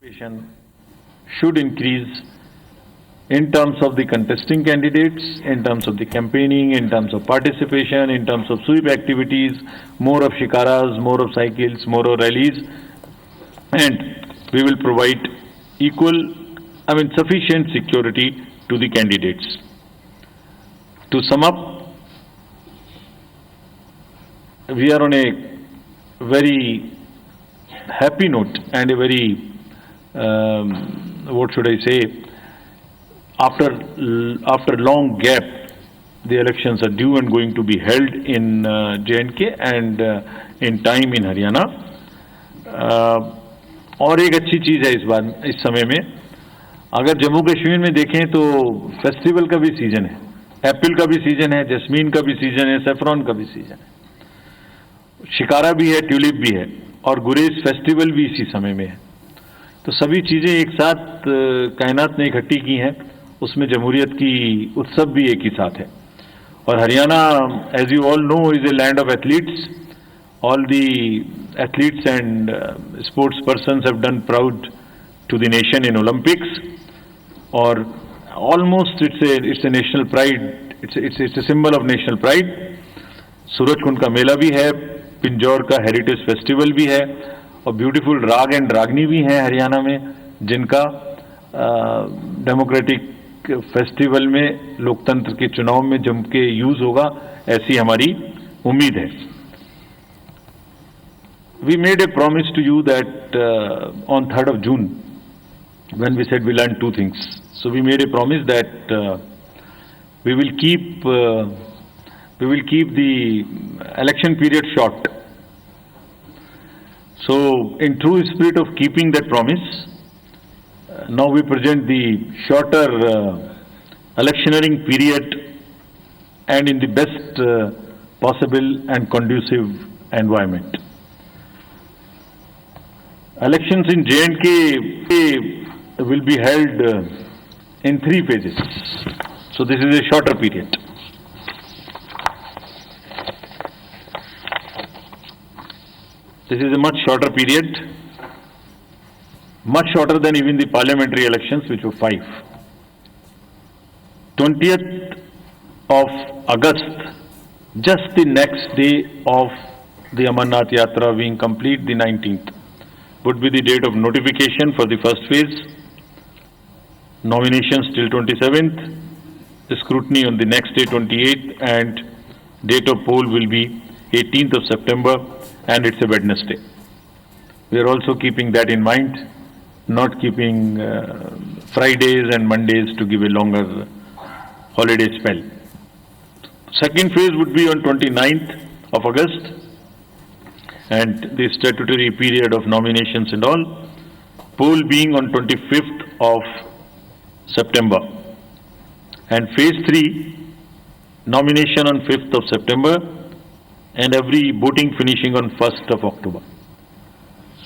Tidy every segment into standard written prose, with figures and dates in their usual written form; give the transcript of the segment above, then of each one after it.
Participation should increase in terms of the contesting candidates, in terms of the campaigning, in terms of participation, in terms of sweep activities, more of shikaras, more of cycles, more of rallies, and we will provide sufficient security to the candidates. To sum up, we are on a very happy note and a very what should I say, after long gap, the elections are due and going to be held in J&K and in time in Haryana. और एक अच्छी चीज़ है इस समय में, अगर जम्मू कश्मीर में देखें तो फेस्टिवल का भी सीजन है, एप्पल का भी सीजन है, जैस्मीन का भी सीजन है, सेफ्रॉन का भी सीजन है, शिकारा भी है, ट्यूलिप भी है और गुरेज फेस्टिवल भी इसी समय में है. तो सभी चीज़ें एक साथ कायनात ने इकट्ठी की हैं, उसमें जमहूरियत की उत्सव भी एक ही साथ है. और Haryana, as you all know, is a land of athletes. All the athletes and sports persons have done proud to the nation in Olympics, or almost it's a national pride. It's a symbol of national pride. Surajkund का मेला भी है, पिंजौर का heritage festival भी है और beautiful राग and रागनी भी हैं हरियाणा में, जिनका डेमोक्रेटिक फेस्टिवल में लोकतंत्र के चुनाव में जम के यूज होगा, ऐसी हमारी उम्मीद है. We made a promise to you that on 3rd of June, when we said we learned two things. So we made a promise that we will keep the election period short. So in true spirit of keeping that promise, now we present the shorter electioneering period and in the best possible and conducive environment. Elections in J&K will be held in 3 phases. So this is a shorter period. This is a much shorter period, much shorter than even the parliamentary elections, which were 5. 20th of August, just the next day of the Amarnath Yatra being complete, the 19th. would be the date of notification for the first phase, nominations till 27th, scrutiny on the next day 28th, and date of poll will be 18th of September, and it's a Wednesday. We are also keeping that in mind, not keeping Fridays and Mondays to give a longer holiday spell. Second phase would be on 29th of August, and the statutory period of nominations and all, poll being on 25th of September, and phase 3, nomination on 5th of September, and every voting finishing on 1st of October.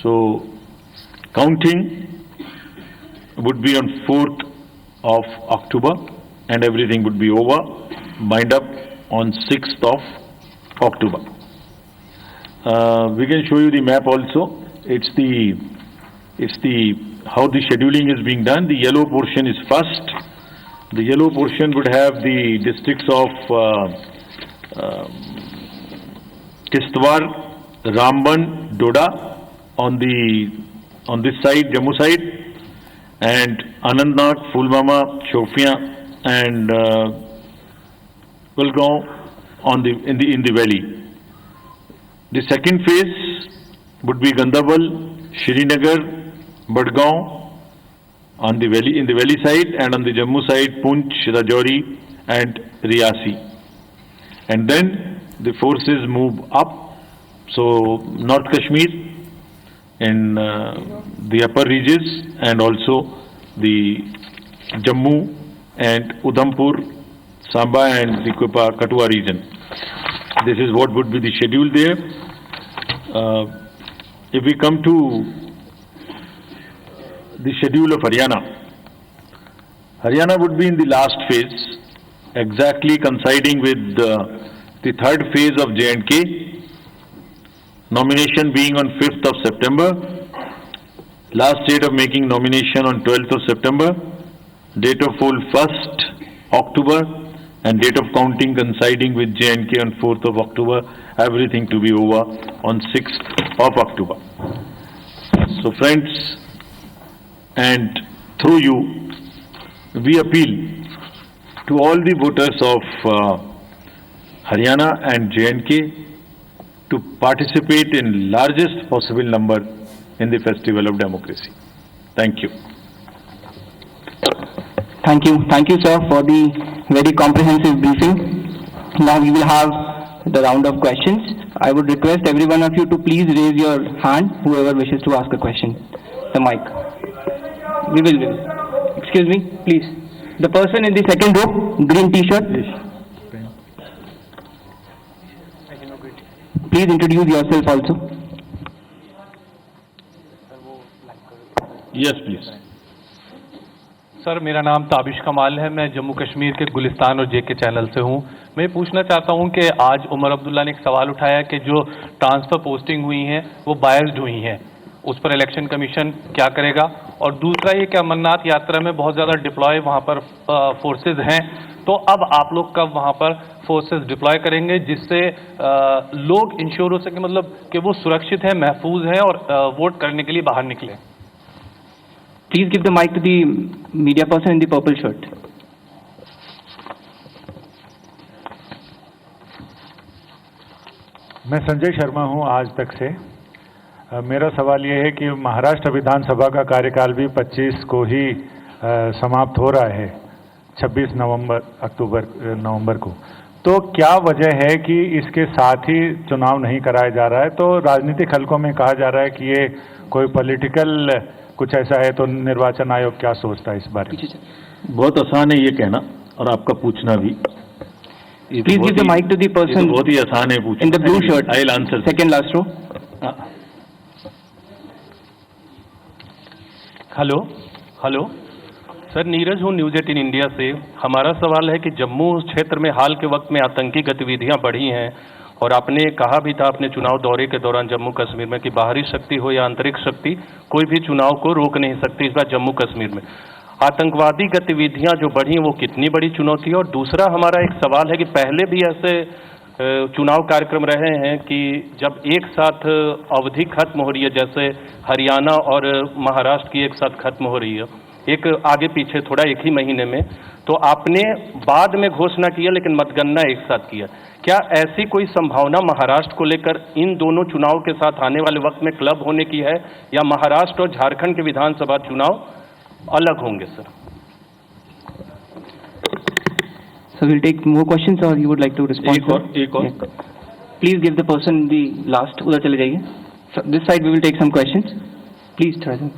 So counting would be on 4th of October, and everything would be over, wind up on 6th of October. We can show you the map also. It's the how the scheduling is being done. The yellow portion is first. The yellow portion would have the districts of Kishtwar, Ramban, Doda on this side, Jammu side, and Anantnag, Pulwama, Shopian, and Kulgaon in the valley. The second phase would be Gandarbal, Srinagar, Badgaon on the valley, in the valley side, and on the Jammu side, Poonch, Rajouri, and Riyasi. And then the forces move up. So North Kashmir in the upper regions, and also the Jammu and Udhampur, Samba, and the Kathua region. This is what would be the schedule there. If we come to the schedule of Haryana, Haryana would be in the last phase, exactly coinciding with the third phase of J&K, nomination being on 5th of September, Last date of making nomination on 12th of September, date of poll 1st October, and date of counting coinciding with J&K on 4th of October, everything to be over on 6th of October. So friends, and through you, we appeal to all the voters of Haryana and J&K to participate in largest possible number in the festival of democracy. Thank you. Thank you, sir, for the very comprehensive briefing. Now we will have the round of questions. I would request every one of you to please raise your hand, whoever wishes to ask a question. The mic. We will. Excuse me, please. The person in the second row, green T-shirt. Please introduce yourself also. Yes, please. Sir, मेरा नाम ताबिश कमाल है। मैं जम्मू कश्मीर के गुलिस्तान और जेके channel से हूं। मैं पूछना चाहता हूं कि आज उमर अब्दुल्ला ने एक सवाल उठाया कि जो ट्रांसफ़र पोस्टिंग हुई हैं वो बायस्ड हुई हैं, उस पर इलेक्शन कमीशन क्या करेगा? और दूसरा ये कि अमरनाथ यात्रा में बहुत ज़्यादा डिप्लॉय वहां पर फोर्सेज हैं, तो अब आप लोग कब वहां पर फोर्सेज डिप्लॉय करेंगे जिससे लोग इंश्योर हो सके, मतलब कि वो सुरक्षित हैं, महफूज हैं और वोट करने के लिए बाहर निकलें? Please give the mic to the media person in the purple shirt. मैं संजय शर्मा हूं आज तक से। मेरा सवाल ये है कि महाराष्ट्र विधानसभा का कार्यकाल भी 25 को ही समाप्त हो रहा है, 26 नवंबर को। तो क्या वजह है कि इसके साथ ही चुनाव नहीं कराया जा रहा है? तो राजनीतिक हलकों में कहा जा रहा है कि ये कोई पॉलिटिकल कुछ ऐसा है, तो निर्वाचन आयोग क्या सोचता है इस बारे में? बहुत आसान है ये कहना और आपका पूछना भी। Please give the mic to the person बहुत ही आसान है पूछना। in the blue shirt. I'll answer. Second last row. Hello sir, Neeraj हूँ न्यूज़ 18 इंडिया से। हमारा सवाल है कि जम्मू क्षेत्र में हाल के वक्त में आतंकी गतिविधियाँ बढ़ी हैं और आपने कहा भी था अपने चुनाव दौरे के दौरान जम्मू कश्मीर में कि बाहरी शक्ति हो या आंतरिक शक्ति, कोई भी चुनाव को रोक नहीं सकती। इस बार जम्मू कश्मीर में आतंकवादी गतिविधियां जो बढ़ी वो कितनी बड़ी चुनौती है? और दूसरा हमारा एक सवाल है कि पहले भी ऐसे चुनाव कार्यक्रम रहे हैं कि जब एक साथ अवधि खत्म हो रही है, जैसे हरियाणा और महाराष्ट्र की एक साथ खत्म हो रही है, एक आगे पीछे थोड़ा एक ही महीने में, तो आपने बाद में घोषणा किया लेकिन मतगणना एक साथ किया। क्या ऐसी कोई संभावना महाराष्ट्र को लेकर इन दोनों चुनाव के साथ आने वाले वक्त में क्लब होने की है, या महाराष्ट्र और झारखंड के विधानसभा चुनाव अलग होंगे sir? So we'll take more questions or you would like to respond? एक और। Please give the person the last. उधर चले जाइए. So this side we will take some questions. Please try them.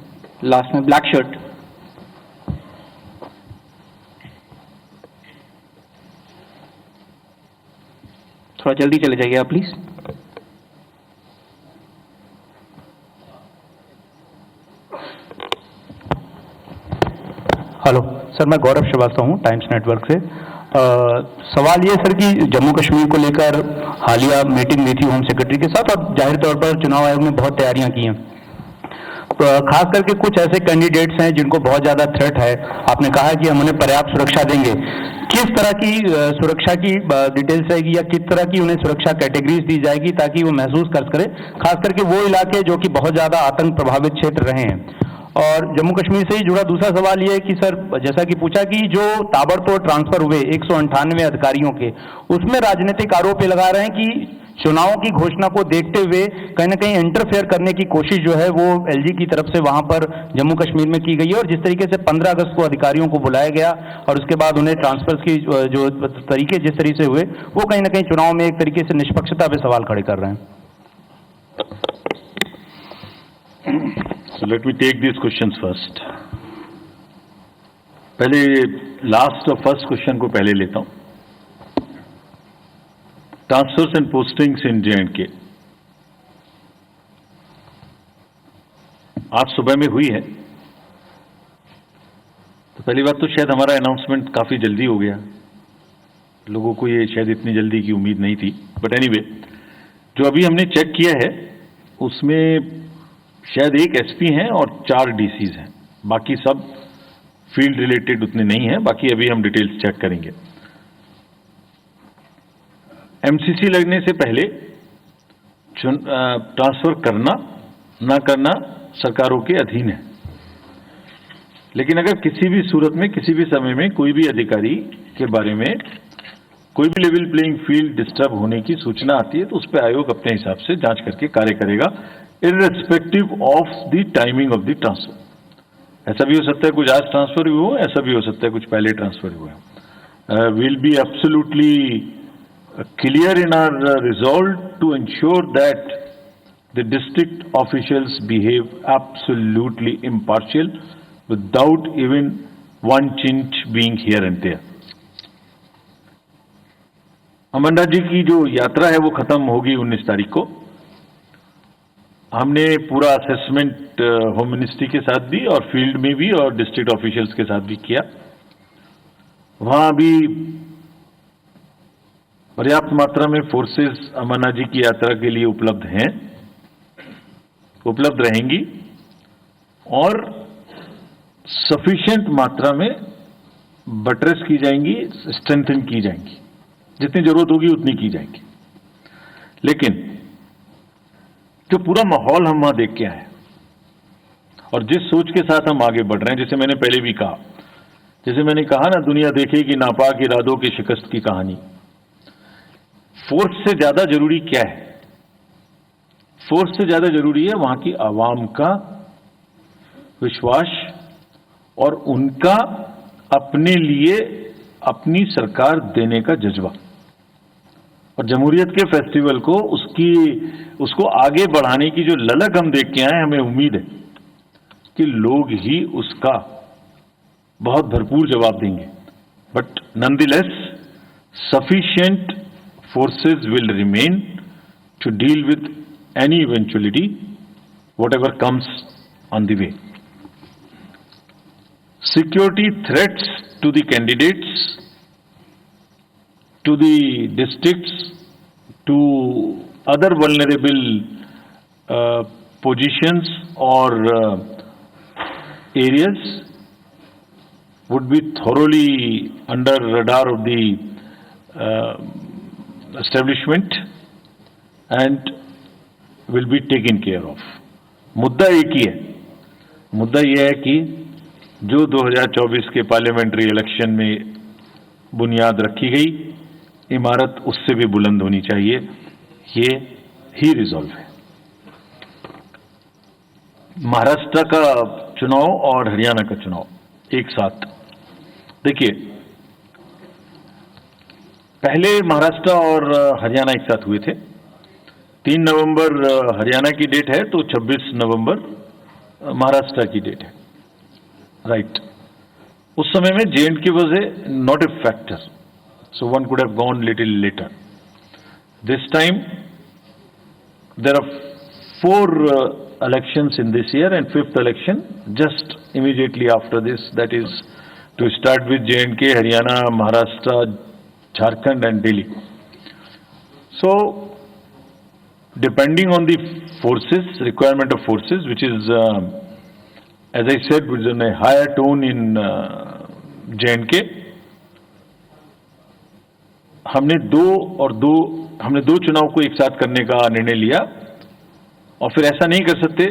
Last में black shirt. थोड़ा जल्दी चले जाइए आप प्लीज। हेलो सर, मैं गौरव श्रीवास्तव हूँ टाइम्स नेटवर्क से। सवाल ये सर कि जम्मू कश्मीर को लेकर हालिया मीटिंग हुई थी होम सेक्रेटरी के साथ और जाहिर तौर पर चुनाव आयोग ने बहुत तैयारियां की हैं। खास करके कुछ ऐसे कैंडिडेट्स हैं जिनको बहुत ज़्यादा थ्रेट है। आपने कहा है कि हम उन्हें पर्याप्त सुरक्षा देंगे। किस तरह की सुरक्षा की डिटेल्स रहेगी या किस तरह की उन्हें सुरक्षा कैटेगरीज दी जाएगी ताकि वो महसूस कर सकें, खास करके वो इलाके जो कि बहुत ज़्यादा आतंक प्रभावित क्षेत्र रहे हैं? और जम्मू कश्मीर से ही जुड़ा दूसरा सवाल ये है कि सर, जैसा कि पूछा कि जो ताबड़तोड़ ट्रांसफर हुए 198 अधिकारियों के, उसमें राजनीतिक आरोप ये लगा रहे हैं कि चुनावों की घोषणा को देखते हुए कहीं ना कहीं इंटरफेयर करने की कोशिश जो है वो एलजी की तरफ से वहां पर जम्मू कश्मीर में की गई है। और जिस तरीके से 15 अगस्त को अधिकारियों को बुलाया गया और उसके बाद उन्हें ट्रांसफर्स की जो तरीके जिस तरीके से हुए, वो कहीं ना कहीं चुनाव में एक तरीके से निष्पक्षता पे सवाल खड़े कर रहे हैं। So let me take these questions first. पहले लास्ट और फर्स्ट क्वेश्चन को पहले लेता हूं। Transfers and postings in J&K आज सुबह में हुई है। तो पहली बात तो शायद हमारा अनाउंसमेंट काफी जल्दी हो गया, लोगों को ये शायद इतनी जल्दी की उम्मीद नहीं थी। बट एनीवे, जो अभी हमने चेक किया है उसमें शायद एक एसपी हैं और 4 डीसीज हैं, बाकी सब फील्ड रिलेटेड उतने नहीं हैं, बाकी अभी हम डिटेल्स चेक करेंगे। एमसीसी लगने से पहले ट्रांसफर करना ना करना सरकारों के अधीन है, लेकिन अगर किसी भी सूरत में किसी भी समय में कोई भी अधिकारी के बारे में कोई भी लेवल प्लेइंग फील्ड डिस्टर्ब होने की सूचना आती है तो उस पर आयोग अपने हिसाब से जांच करके कार्य करेगा, irrespective of the timing of the transfer. ऐसा भी हो सकता है कुछ आज ट्रांसफर हुए हो, ऐसा भी हो सकता है कुछ पहले ट्रांसफर हुए हो। Will be absolutely clear in our resolve to ensure that the district officials behave absolutely impartial without even one chinch being here and there. Amarnath ji की जो यात्रा है वो खत्म होगी 19 तारीख को। हमने पूरा असेसमेंट होम मिनिस्ट्री के साथ भी और फील्ड में भी और डिस्ट्रिक्ट ऑफिशियल्स के साथ भी किया। वहां भी पर्याप्त मात्रा में फोर्सेस अमरनाथ जी की यात्रा के लिए उपलब्ध हैं, उपलब्ध रहेंगी और सफिशिएंट मात्रा में बटरेस की जाएंगी, स्ट्रेंथन की जाएंगी, जितनी जरूरत होगी उतनी की जाएंगी। लेकिन जो पूरा माहौल हम वहां देख के आए और जिस सोच के साथ हम आगे बढ़ रहे हैं, जैसे मैंने पहले भी कहा, जैसे मैंने कहा ना, दुनिया देखेगी नापाक इरादों की शिकस्त की कहानी। फोर्स से ज्यादा जरूरी क्या है? फोर्स से ज्यादा जरूरी है वहां की आवाम का विश्वास और उनका अपने लिए अपनी सरकार देने का जज्बा। और जमहूरियत के फेस्टिवल को उसको आगे बढ़ाने की जो ललक हम देख के आए, हमें उम्मीद है कि लोग ही उसका बहुत भरपूर जवाब देंगे। But nonetheless sufficient forces will remain to deal with any eventuality, whatever comes on the way. Security threats to the candidates, to the districts, to other vulnerable positions or areas would be thoroughly under radar of the establishment and will be taken care of. मुद्दा एक ही है, मुद्दा यह है कि जो 2024 के parliamentary election में बुनियाद रखी गई, इमारत उससे भी बुलंद होनी चाहिए। ये ही रिजॉल्व है। महाराष्ट्र का चुनाव और हरियाणा का चुनाव एक साथ देखिए, पहले महाराष्ट्र और हरियाणा एक साथ हुए थे। 3 नवंबर हरियाणा की डेट है तो 26 नवंबर महाराष्ट्र की डेट है, राइट। उस समय में J&K was not a factor, so one could have gone little later. This time there are 4 elections in this year and 5th election just immediately after this, that is to start with J&K, Haryana, Maharashtra, Jharkhand and Delhi. So, depending on the forces, requirement of forces, which is, as I said, which is in a higher tone in J&K, हमने दो चुनाव को एक साथ करने का निर्णय लिया। और फिर ऐसा नहीं कर सकते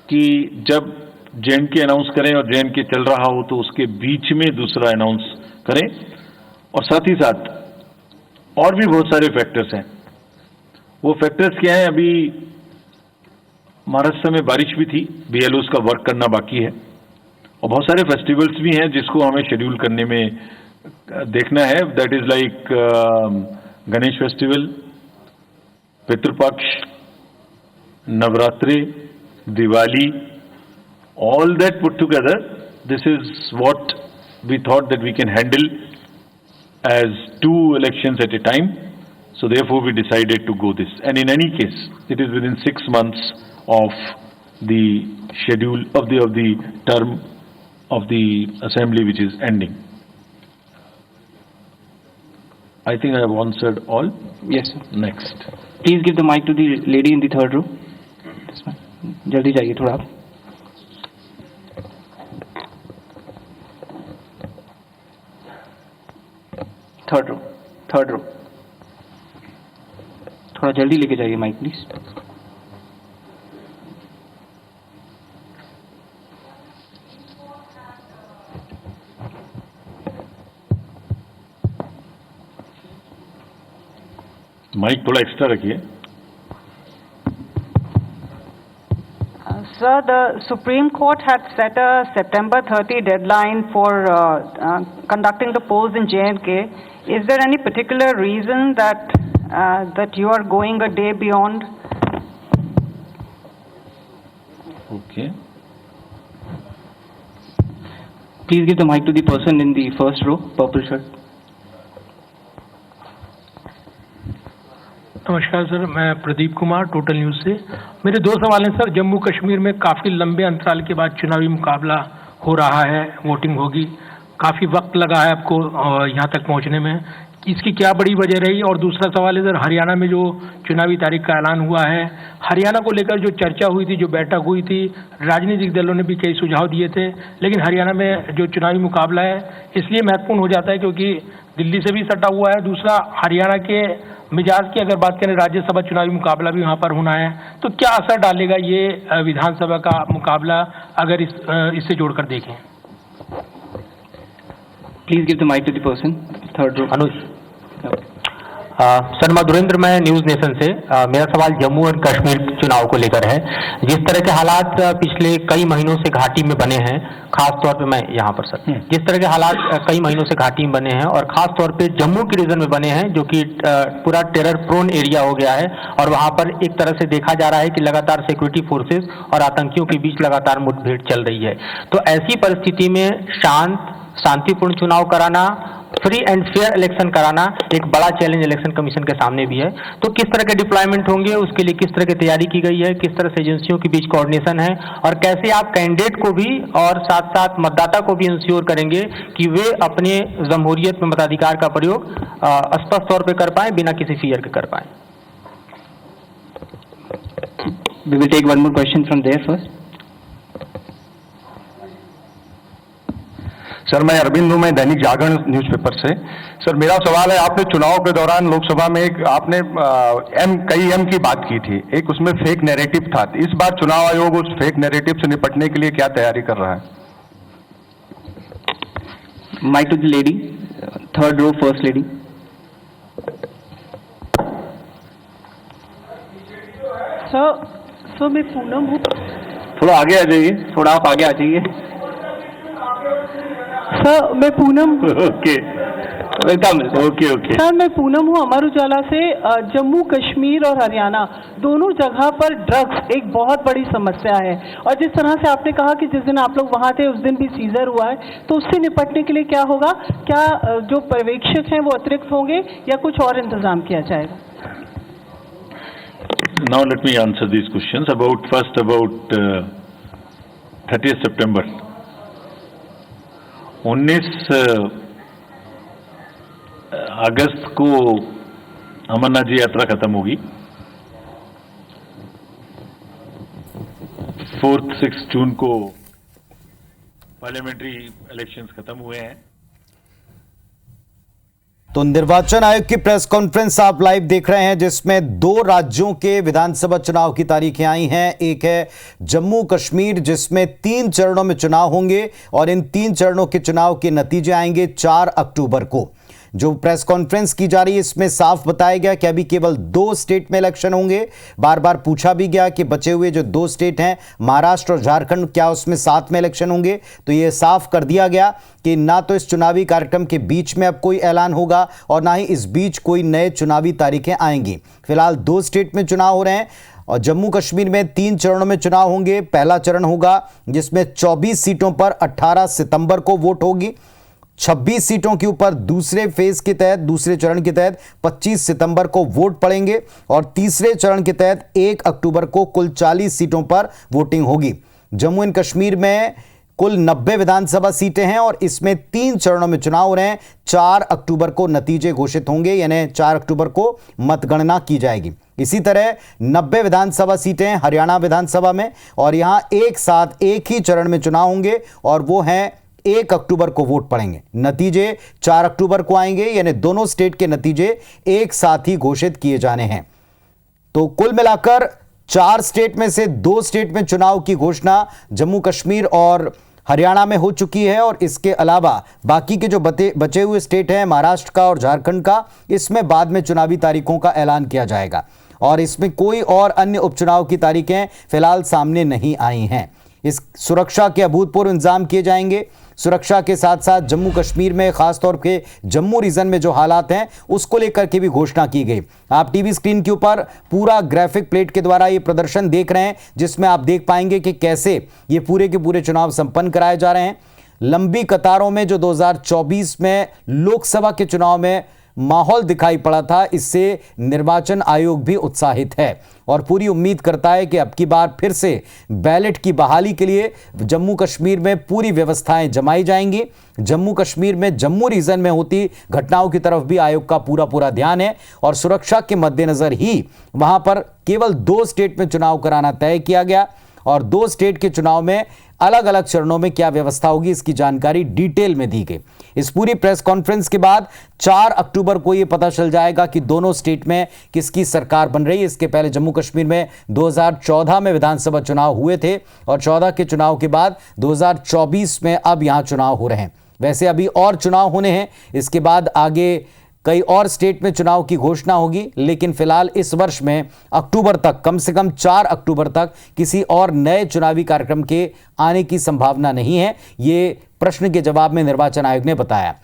कि जब J&K अनाउंस करें और J&K चल रहा हो तो उसके बीच में दूसरा अनाउंस करें। और साथ ही साथ और भी बहुत सारे फैक्टर्स हैं। वो फैक्टर्स क्या हैं? अभी महाराष्ट्र में बारिश भी थी, BLOs का वर्क करना बाकी है और बहुत सारे फेस्टिवल्स भी हैं जिसको हमें शेड्यूल करने में देखना है। That is like Ganesh festival, Pitrupaksha, Navratri, Diwali, all that put together, this is what we thought that we can handle as 2 elections at a time. So therefore we decided to go this. And in any case, it is within 6 months of the schedule of the term of the assembly which is ending. I think I have answered all. Yes, sir. Next. Please give the mic to the lady in the 3rd row. This one. जल्दी जाइए थोड़ा आप। Third row थोड़ा जल्दी लेके जाइए mic please. Mic थोड़ा extra रखिए। Sir, the Supreme Court had set a September 30 deadline for conducting the polls in J&K. Is there any particular reason that you are going a day beyond? Okay. Please give the mic to the person in the first row, purple shirt. नमस्कार sir, मैं Pradeep Kumar total news से। मेरे दो सवाल हैं sir. Jammu Kashmir में काफ़ी लंबे अंतराल के बाद चुनावी मुकाबला हो रहा है, वोटिंग होगी, काफ़ी वक्त लगा है आपको यहाँ तक पहुँचने में, इसकी क्या बड़ी वजह रही? और दूसरा सवाल है सर, हरियाणा में जो चुनावी तारीख का ऐलान हुआ है, हरियाणा को लेकर जो चर्चा हुई थी, जो बैठक हुई थी, राजनीतिक दलों ने भी कई सुझाव दिए थे, लेकिन हरियाणा में जो चुनावी मुकाबला है इसलिए महत्वपूर्ण हो जाता है क्योंकि दिल्ली से भी सटा हुआ है। दूसरा, हरियाणा के मिजाज की अगर बात करें, राज्यसभा चुनावी मुकाबला भी वहाँ पर होना है, तो क्या असर डालेगा ये विधानसभा का मुकाबला अगर इससे जोड़कर देखें? Please give the mic to the person third row. Anuj. Sir, Madhurendra, मैं न्यूज़ नेशन से। मेरा सवाल जम्मू और कश्मीर चुनाव को लेकर है। जिस तरह के हालात पिछले कई महीनों से घाटी में बने हैं, खास तौर पे मैं यहाँ पर सर, जिस तरह के हालात कई महीनों से घाटी में बने हैं और खास तौर पे जम्मू के रीजन में बने हैं, जो कि पूरा टेरर प्रोन एरिया हो गया है और वहाँ पर एक तरह से देखा जा रहा है कि लगातार सिक्योरिटी फोर्सेस और आतंकियों के बीच लगातार मुठभेड़ चल रही है। तो ऐसी परिस्थिति में शांतिपूर्ण चुनाव कराना, फ्री एंड फेयर इलेक्शन कराना एक बड़ा चैलेंज इलेक्शन कमीशन के सामने भी है। तो किस तरह के डिप्लॉयमेंट होंगे, उसके लिए किस तरह की तैयारी की गई है, किस तरह से एजेंसियों के बीच कोऑर्डिनेशन है और कैसे आप कैंडिडेट को भी और साथ साथ मतदाता को भी इंश्योर करेंगे कि वे अपने जमहूरियत में मताधिकार का प्रयोग स्पष्ट तौर पर कर पाए, बिना किसी फियर के कर पाए? We will take one more question from there first. Sir, मैं अरविंद हूँ, मैं दैनिक जागरण न्यूज़पेपर से। सर, मेरा सवाल है, आपने चुनाव के दौरान लोकसभा में आपने कई एम की बात की थी, एक उसमें फेक नैरेटिव था। इस बार चुनाव आयोग उस फेक नैरेटिव से निपटने के लिए क्या तैयारी कर रहा है? Mic to the lady, third row, first lady. Sir मैं पूनम हूँ। थोड़ा आगे आ जाइए, थोड़ा आप आगे आ जाइए। सर मैं Poonam. Okay, welcome. Okay. Sir मैं पूनम हूँ अमर उजाला से। जम्मू कश्मीर और हरियाणा दोनों जगह पर ड्रग्स एक बहुत बड़ी समस्या है और जिस तरह से आपने कहा कि जिस दिन आप लोग वहाँ थे उस दिन भी सीजर हुआ है, तो उससे निपटने के लिए क्या होगा? क्या जो पर्यवेक्षक हैं वो अतिरिक्त होंगे या कुछ और इंतजाम किया जाएगा? Now let me answer these questions. About 30th September. 19 अगस्त को अमरनाथ जी यात्रा खत्म होगी। 4-6 जून को पार्लियामेंट्री इलेक्शंस खत्म हुए हैं। तो निर्वाचन आयोग की प्रेस कॉन्फ्रेंस आप लाइव देख रहे हैं, जिसमें 2 राज्यों के विधानसभा चुनाव की तारीखें आई हैं। एक है जम्मू कश्मीर, जिसमें 3 चरणों में चुनाव होंगे और इन 3 चरणों के चुनाव के नतीजे आएंगे 4 अक्टूबर को। जो प्रेस कॉन्फ्रेंस की जा रही है इसमें साफ बताया गया कि अभी केवल 2 स्टेट में इलेक्शन होंगे। बार बार पूछा भी गया कि बचे हुए जो 2 स्टेट हैं, महाराष्ट्र और झारखंड, क्या उसमें साथ में इलेक्शन होंगे? तो यह साफ कर दिया गया कि ना तो इस चुनावी कार्यक्रम के बीच में अब कोई ऐलान होगा और ना ही इस बीच कोई नए चुनावी तारीखें आएंगी। फिलहाल 2 स्टेट में चुनाव हो रहे हैं और जम्मू कश्मीर में 3 चरणों में चुनाव होंगे। पहला चरण होगा जिसमें 24 सीटों पर 18 सितंबर को वोट होगी। 26 सीटों के ऊपर दूसरे फेज के तहत, दूसरे चरण के तहत 25 सितंबर को वोट पड़ेंगे और तीसरे चरण के तहत 1 अक्टूबर को कुल 40 सीटों पर वोटिंग होगी। जम्मू एंड कश्मीर में कुल 90 विधानसभा सीटें हैं और इसमें 3 चरणों में चुनाव हो रहे हैं। 4 अक्टूबर को नतीजे घोषित होंगे, यानी 4 अक्टूबर को मतगणना की जाएगी। इसी तरह 90 विधानसभा सीटें हैं हरियाणा विधानसभा में और यहां एक साथ एक ही चरण में चुनाव होंगे और वो हैं 1 अक्टूबर को वोट पड़ेंगे। नतीजे 4 अक्टूबर को आएंगे, यानी दोनों स्टेट के नतीजे एक साथ ही घोषित किए जाने हैं। तो कुल मिलाकर 4 स्टेट में से 2 स्टेट में चुनाव की घोषणा जम्मू कश्मीर और हरियाणा में हो चुकी है और इसके अलावा बाकी के जो बचे हुए स्टेट हैं महाराष्ट्र का और झारखंड का, इसमें बाद में चुनावी तारीखों का ऐलान किया जाएगा और इसमें कोई और अन्य उपचुनाव की तारीखें फिलहाल सामने नहीं आई हैं। इस सुरक्षा के अभूतपूर्व इंतजाम किए जाएंगे। सुरक्षा के साथ साथ जम्मू कश्मीर में खासतौर पे जम्मू रीजन में जो हालात हैं उसको लेकर के भी घोषणा की गई। आप टीवी स्क्रीन के ऊपर पूरा ग्राफिक प्लेट के द्वारा ये प्रदर्शन देख रहे हैं, जिसमें आप देख पाएंगे कि कैसे ये पूरे के पूरे चुनाव संपन्न कराए जा रहे हैं। लंबी कतारों में जो 2024 में लोकसभा के चुनाव में माहौल दिखाई पड़ा था, इससे निर्वाचन आयोग भी उत्साहित है और पूरी उम्मीद करता है कि अब की बार फिर से बैलेट की बहाली के लिए जम्मू कश्मीर में पूरी व्यवस्थाएं जमाई जाएंगी। जम्मू कश्मीर में जम्मू रीजन में होती घटनाओं की तरफ भी आयोग का पूरा ध्यान है और सुरक्षा के मद्देनजर ही वहां पर केवल 2 स्टेट में चुनाव कराना तय किया गया और 2 स्टेट के चुनाव में अलग अलग चरणों में क्या व्यवस्था होगी इसकी जानकारी डिटेल में दी गई। इस पूरी प्रेस कॉन्फ्रेंस के बाद 4 अक्टूबर को यह पता चल जाएगा कि दोनों स्टेट में किसकी सरकार बन रही है। इसके पहले जम्मू कश्मीर में 2014 में विधानसभा चुनाव हुए थे और 14 के चुनाव के बाद 2024 में अब यहां चुनाव हो रहे हैं। वैसे अभी और चुनाव होने हैं, इसके बाद आगे कई और स्टेट में चुनाव की घोषणा होगी, लेकिन फिलहाल इस वर्ष में अक्टूबर तक, कम से कम 4 अक्टूबर तक किसी और नए चुनावी कार्यक्रम के आने की संभावना नहीं है। ये प्रश्न के जवाब में निर्वाचन आयोग ने बताया।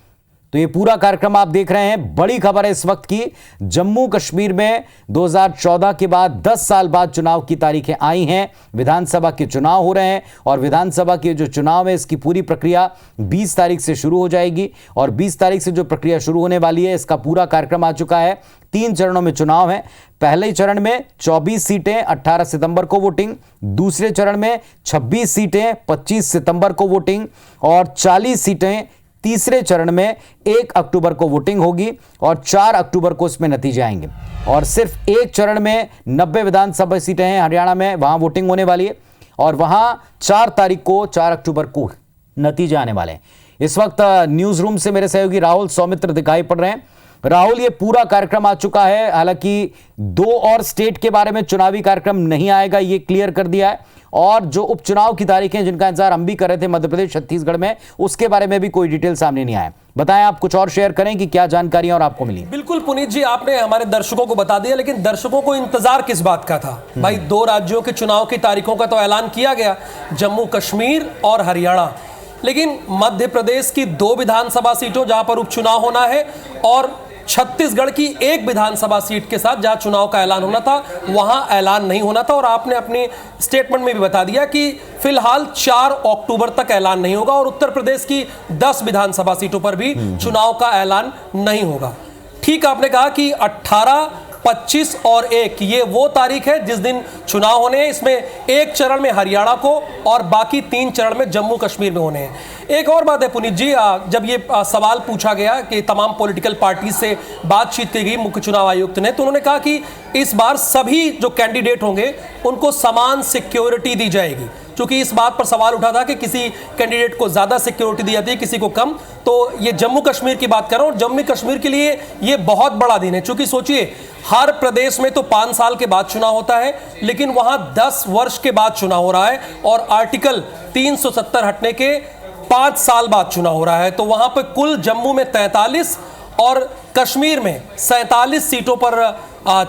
तो ये पूरा कार्यक्रम आप देख रहे हैं। बड़ी खबर है इस वक्त की, जम्मू कश्मीर में 2014 के बाद 10 साल बाद चुनाव की तारीखें आई हैं। विधानसभा के चुनाव हो रहे हैं और विधानसभा के जो चुनाव है इसकी पूरी प्रक्रिया 20 तारीख से शुरू हो जाएगी और 20 तारीख से जो प्रक्रिया शुरू होने वाली है इसका पूरा कार्यक्रम आ चुका है। 3 चरणों में चुनाव है। पहले चरण में 24 सीटें 18 सितंबर को वोटिंग, दूसरे चरण में 26 सीटें 25 सितंबर को वोटिंग और 40 सीटें तीसरे चरण में 1 अक्टूबर को वोटिंग होगी और 4 अक्टूबर को इसमें नतीजे आएंगे। और सिर्फ एक चरण में 90 विधानसभा सीटें हैं हरियाणा में, वहां वोटिंग होने वाली है और वहां 4 तारीख को 4 अक्टूबर को नतीजे आने वाले हैं। इस वक्त न्यूज रूम से मेरे सहयोगी राहुल सौमित्र दिखाई पड़ रहे हैं। राहुल, ये पूरा कार्यक्रम आ चुका है, हालांकि 2 और स्टेट के बारे में चुनावी कार्यक्रम नहीं आएगा, ये क्लियर कर दिया है और जो उपचुनाव की तारीखें जिनका इंतजार हम भी कर रहे थे मध्य प्रदेश छत्तीसगढ़ में, उसके बारे में भी कोई डिटेल सामने नहीं आया। बताएं, आप कुछ और शेयर करें कि क्या जानकारियां और आपको मिली। बिल्कुल पुनीत जी, आपने हमारे दर्शकों को बता दिया, लेकिन दर्शकों को इंतजार किस बात का था भाई? 2 राज्यों के चुनाव की तारीखों का तो ऐलान किया गया, जम्मू कश्मीर और हरियाणा, लेकिन मध्य प्रदेश की 2 विधानसभा सीटों जहां पर उपचुनाव होना है और छत्तीसगढ़ की 1 विधानसभा सीट के साथ जहां चुनाव का ऐलान होना था वहां ऐलान नहीं होना था। और आपने अपने स्टेटमेंट में भी बता दिया कि फिलहाल 4 अक्टूबर तक ऐलान नहीं होगा और उत्तर प्रदेश की 10 विधानसभा सीटों पर भी चुनाव का ऐलान नहीं होगा। ठीक आपने कहा कि 18, 25 और 1 ये वो तारीख है जिस दिन चुनाव होने हैं। इसमें 1 चरण में हरियाणा को और बाकी 3 चरण में जम्मू कश्मीर में होने हैं। एक और बात है पुनीत जी, जब ये सवाल पूछा गया कि तमाम पॉलिटिकल पार्टी से बातचीत की गई मुख्य चुनाव आयुक्त ने, तो उन्होंने कहा कि इस बार सभी जो कैंडिडेट होंगे उनको समान सिक्योरिटी दी जाएगी। क्योंकि इस बात पर सवाल उठा था कि किसी कैंडिडेट को ज्यादा सिक्योरिटी दी जाती है, किसी को कम। तो ये जम्मू कश्मीर की बात कर रहा हूं, जम्मू कश्मीर के लिए ये बहुत बड़ा दिन है। क्योंकि सोचिए, हर प्रदेश में तो 5 साल के बाद चुनाव होता है, लेकिन वहां 10 वर्ष के बाद चुनाव हो रहा है और आर्टिकल 370 हटने के 5 साल बाद चुनाव हो रहा है। तो वहां पर कुल जम्मू में 43 और कश्मीर में 47 सीटों पर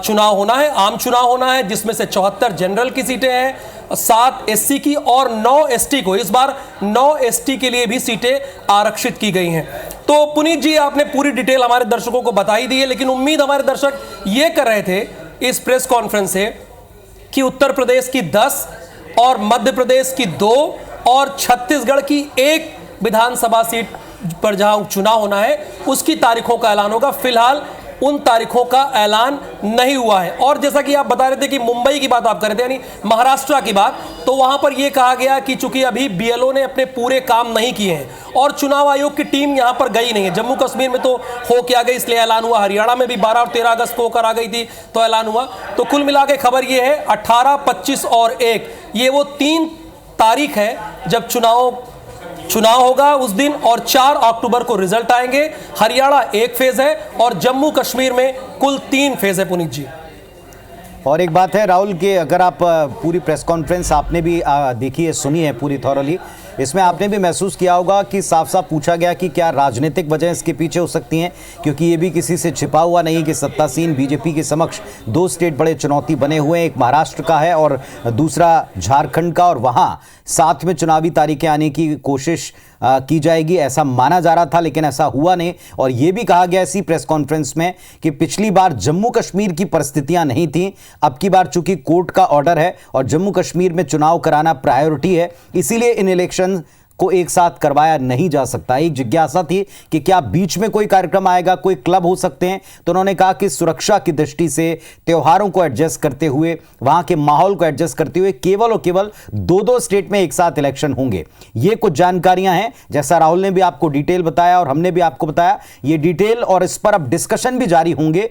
चुनाव होना है, आम चुनाव होना है, जिसमें से 74 जनरल की सीटें हैं, 7 एससी की और 9 एसटी को। इस बार 9 एसटी के लिए भी सीटें आरक्षित की गई हैं। तो पुनीत जी, आपने पूरी डिटेल हमारे दर्शकों को बता ही दी है, लेकिन उम्मीद हमारे दर्शक ये कर रहे थे इस प्रेस कॉन्फ्रेंस से कि उत्तर प्रदेश की 10 और मध्य प्रदेश की 2 और छत्तीसगढ़ की 1 विधानसभा सीट पर जहां चुनाव होना है उसकी तारीखों का ऐलान होगा। फिलहाल उन तारीखों का ऐलान नहीं हुआ है। और जैसा कि आप बता रहे थे कि मुंबई की बात आप कर रहे थे, यानी महाराष्ट्र की बात, तो वहां पर यह कहा गया कि चूंकि अभी बीएलओ ने अपने पूरे काम नहीं किए हैं और चुनाव आयोग की टीम यहां पर गई नहीं है। जम्मू कश्मीर में तो हो के आ गई इसलिए ऐलान हुआ, हरियाणा में भी 12 और 13 अगस्त को होकर आ गई थी तो ऐलान हुआ। तो कुल मिला के खबर यह है 18, 25 और 1 ये वो 3 तारीख है जब चुनाव होगा उस दिन, और 4 अक्टूबर को रिजल्ट आएंगे। हरियाणा एक फेज है और जम्मू कश्मीर में कुल 3 फेज है। पुनीत जी, और एक बात है राहुल कि अगर आप पूरी प्रेस कॉन्फ्रेंस आपने भी देखी है, सुनी है पूरी थॉरली, इसमें आपने भी महसूस किया होगा कि साफ साफ पूछा गया कि क्या राजनीतिक वजह इसके पीछे हो सकती हैं, क्योंकि ये भी किसी से छिपा हुआ नहीं कि सत्तासीन बीजेपी के समक्ष 2 स्टेट बड़े चुनौती बने हुए हैं, एक महाराष्ट्र का है और दूसरा झारखंड का, और वहाँ साथ में चुनावी तारीखें आने की कोशिश की जाएगी ऐसा माना जा रहा था, लेकिन ऐसा हुआ नहीं। और ये भी कहा गया इसी प्रेस कॉन्फ्रेंस में कि पिछली बार जम्मू कश्मीर की परिस्थितियां नहीं थी, अब की बार चूंकि कोर्ट का ऑर्डर है और जम्मू कश्मीर में चुनाव कराना प्रायोरिटी है, इसीलिए इन इलेक्शन को एक साथ करवाया नहीं जा सकता। एक जिज्ञासा थी कि क्या बीच में कोई कार्यक्रम आएगा, कोई क्लब हो सकते हैं, तो उन्होंने कहा कि सुरक्षा की दृष्टि से त्योहारों को एडजस्ट करते हुए, वहां के माहौल को एडजस्ट करते हुए केवल और केवल 2-2 स्टेट में एक साथ इलेक्शन होंगे। ये कुछ जानकारियां हैं, जैसा राहुल ने भी आपको डिटेल बताया और हमने भी आपको बताया, ये डिटेल और इस पर अब डिस्कशन भी जारी होंगे